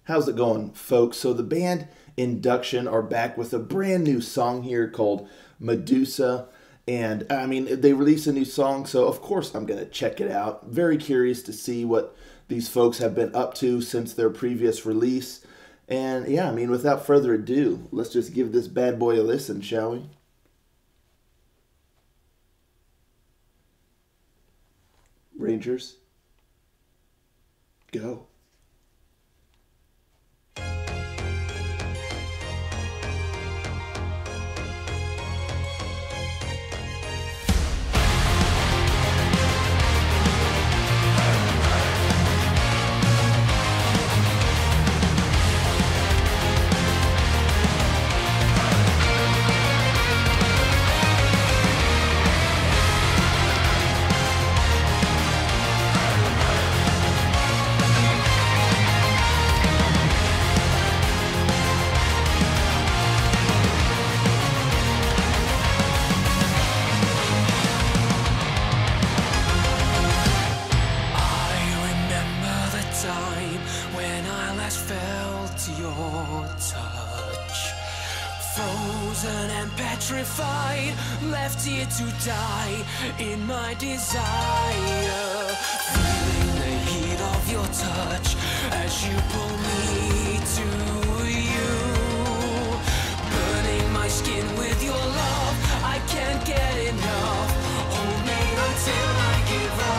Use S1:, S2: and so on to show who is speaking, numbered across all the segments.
S1: How's it going, folks? So the band Induction are back with a brand new song here called Medusa. And I mean, they released a new song, so of course I'm going to check it out. Very curious to see what these folks have been up to since their previous release. And yeah, I mean, without further ado, let's just give this bad boy a listen, shall we? Rangers, go.
S2: Your touch, frozen and petrified, left here to die in my desire, feeling the heat of your touch as you pull me to you, burning my skin with your love. I can't get enough. Hold me until I give up.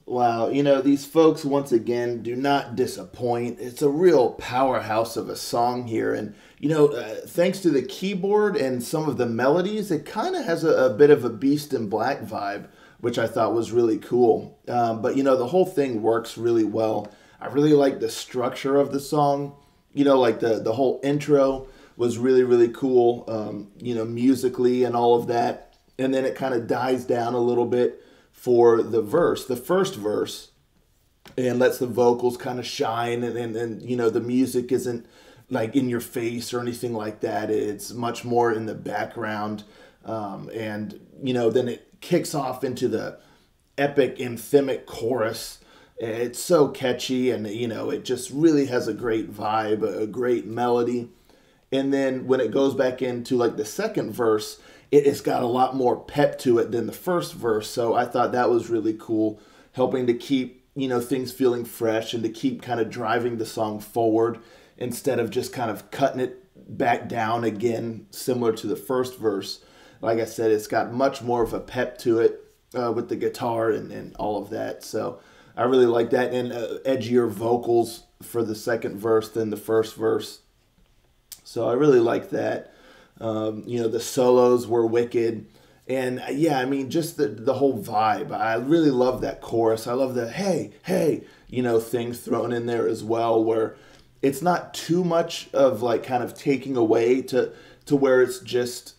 S1: Wow, these folks once again do not disappoint. It's a real powerhouse of a song here. And, thanks to the keyboard and some of the melodies, it kind of has a bit of a Beast in Black vibe, which I thought was really cool. But, the whole thing works really well. I really like the structure of the song. Like the whole intro was really, really cool, musically and all of that. And then it kind of dies down a little bit for the first verse, and lets the vocals kind of shine, and the music isn't like in your face or anything like that. It's much more in the background, and then it kicks off into the epic anthemic chorus. It's so catchy, and it just really has a great vibe, a great melody. And then when it goes back into like the second verse, it's got a lot more pep to it than the first verse. So I thought that was really cool, helping to keep, things feeling fresh and to keep kind of driving the song forward instead of just kind of cutting it back down again, similar to the first verse. Like I said, it's got much more of a pep to it with the guitar and all of that. So I really like that, and edgier vocals for the second verse than the first verse. So I really like that. The solos were wicked. And yeah, I mean, just the whole vibe. I really love that chorus. I love the hey, hey, thing thrown in there as well, where it's not too much of like kind of taking away to where it's just,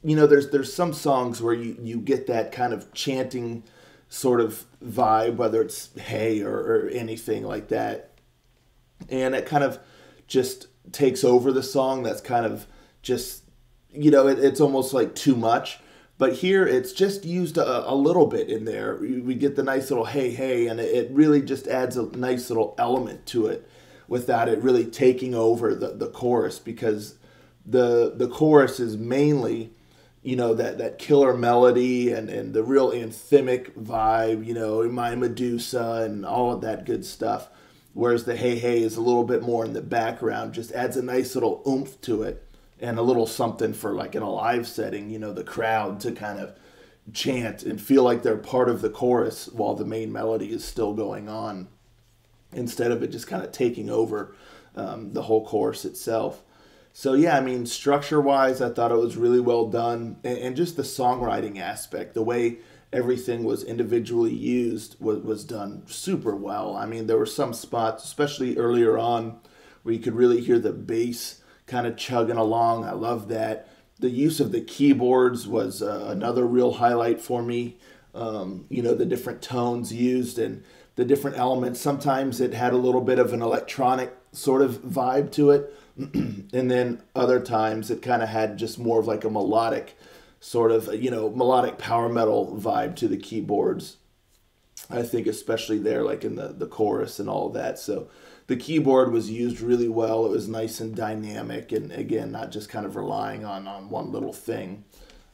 S1: there's some songs where you get that kind of chanting sort of vibe, whether it's hey or anything like that. And it kind of just takes over the song. That's kind of just, it's almost like too much. But here it's just used a little bit in there. We get the nice little hey, hey, and it really just adds a nice little element to it without it really taking over the chorus, because the chorus is mainly, that killer melody and the real anthemic vibe, my Medusa and all of that good stuff. Whereas the hey, hey is a little bit more in the background, just adds a nice little oomph to it. And a little something for like in a live setting, the crowd to kind of chant and feel like they're part of the chorus while the main melody is still going on, instead of it just kind of taking over the whole chorus itself. So yeah, I mean, structure-wise, I thought it was really well done, and just the songwriting aspect, the way everything was individually used was done super well. I mean, there were some spots, especially earlier on, where you could really hear the bass kind of chugging along. I love that. The use of the keyboards was another real highlight for me. The different tones used and the different elements. Sometimes it had a little bit of an electronic sort of vibe to it. And then other times it kind of had just more of like a melodic sort of, melodic power metal vibe to the keyboards. I think especially there, like in the chorus and all of that. So the keyboard was used really well. It was nice and dynamic, and again, not just kind of relying on one little thing.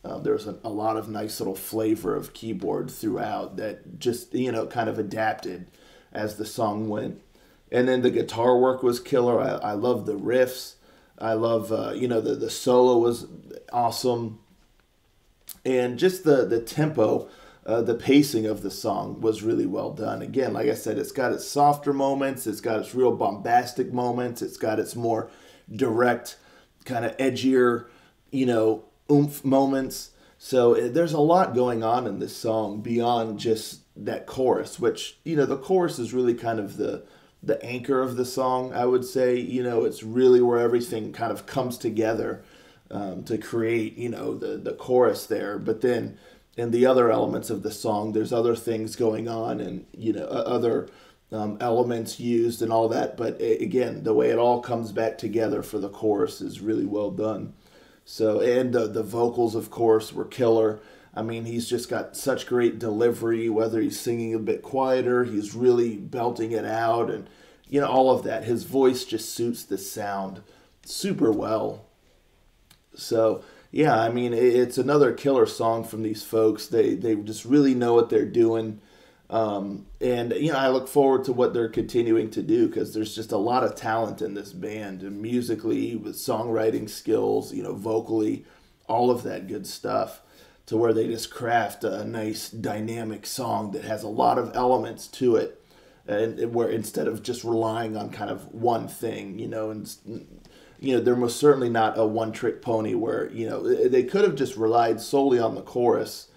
S1: There was a lot of nice little flavor of keyboard throughout that just, kind of adapted as the song went. And then the guitar work was killer. I love the riffs. I love, the solo was awesome. And just the tempo, the pacing of the song was really well done. Again, like I said, it's got its softer moments, it's got its real bombastic moments, it's got its more direct, kind of edgier, oomph moments. So there's a lot going on in this song beyond just that chorus, which, the chorus is really kind of the anchor of the song, I would say. It's really where everything kind of comes together to create, the chorus there. But then in the other elements of the song, there's other things going on, and other elements used and all that. But again, the way it all comes back together for the chorus is really well done. So, and the vocals, of course, were killer. I mean, he's just got such great delivery. Whether he's singing a bit quieter, he's really belting it out, and all of that. His voice just suits the sound super well. So yeah, I mean, it's another killer song from these folks. They just really know what they're doing. And, I look forward to what they're continuing to do, because there's just a lot of talent in this band, and musically, with songwriting skills, vocally, all of that good stuff. to where they just craft a nice dynamic song that has a lot of elements to it, and where instead of just relying on kind of one thing, and they're most certainly not a one-trick pony where they could have just relied solely on the chorus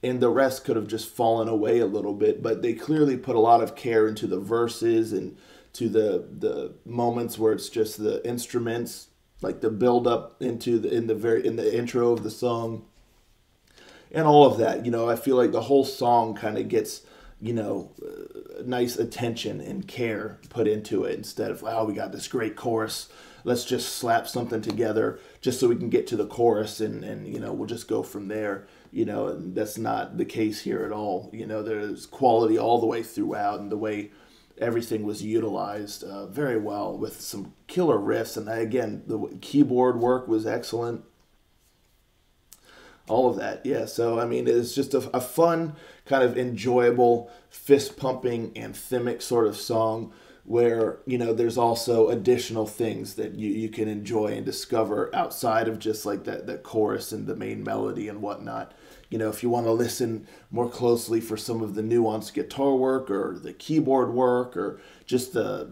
S1: and the rest could have just fallen away a little bit, but they clearly put a lot of care into the verses and to the moments where it's just the instruments, like the build up into in the intro of the song and all of that. I feel like the whole song kind of gets nice attention and care put into it instead of, we got this great chorus, let's just slap something together just so we can get to the chorus and we'll just go from there. And that's not the case here at all. There's quality all the way throughout, and the way everything was utilized very well with some killer riffs. And again, the keyboard work was excellent. All of that, yeah. So, I mean, it's just a fun, kind of enjoyable, fist-pumping, anthemic sort of song where, there's also additional things that you can enjoy and discover outside of just like that chorus and the main melody and whatnot. If you want to listen more closely for some of the nuanced guitar work or the keyboard work or just the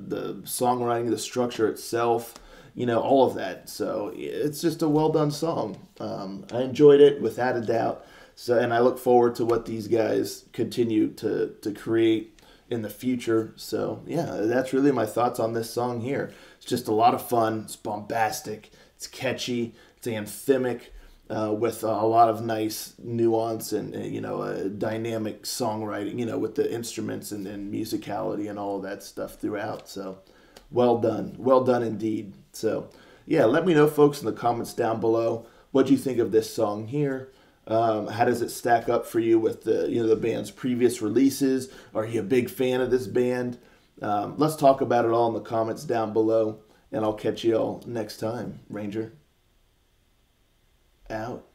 S1: songwriting, the structure itself, all of that. So it's just a well done song. I enjoyed it without a doubt. So, and I look forward to what these guys continue to create in the future. So yeah, that's really my thoughts on this song here. It's just a lot of fun. It's bombastic. It's catchy. It's anthemic. With a lot of nice nuance and dynamic songwriting, with the instruments and musicality and all of that stuff throughout. So well done indeed. So yeah, let me know, folks, in the comments down below what you think of this song here. How does it stack up for you with the band's previous releases? Are you a big fan of this band? Let's talk about it all in the comments down below, and I'll catch you all next time. Ranger out.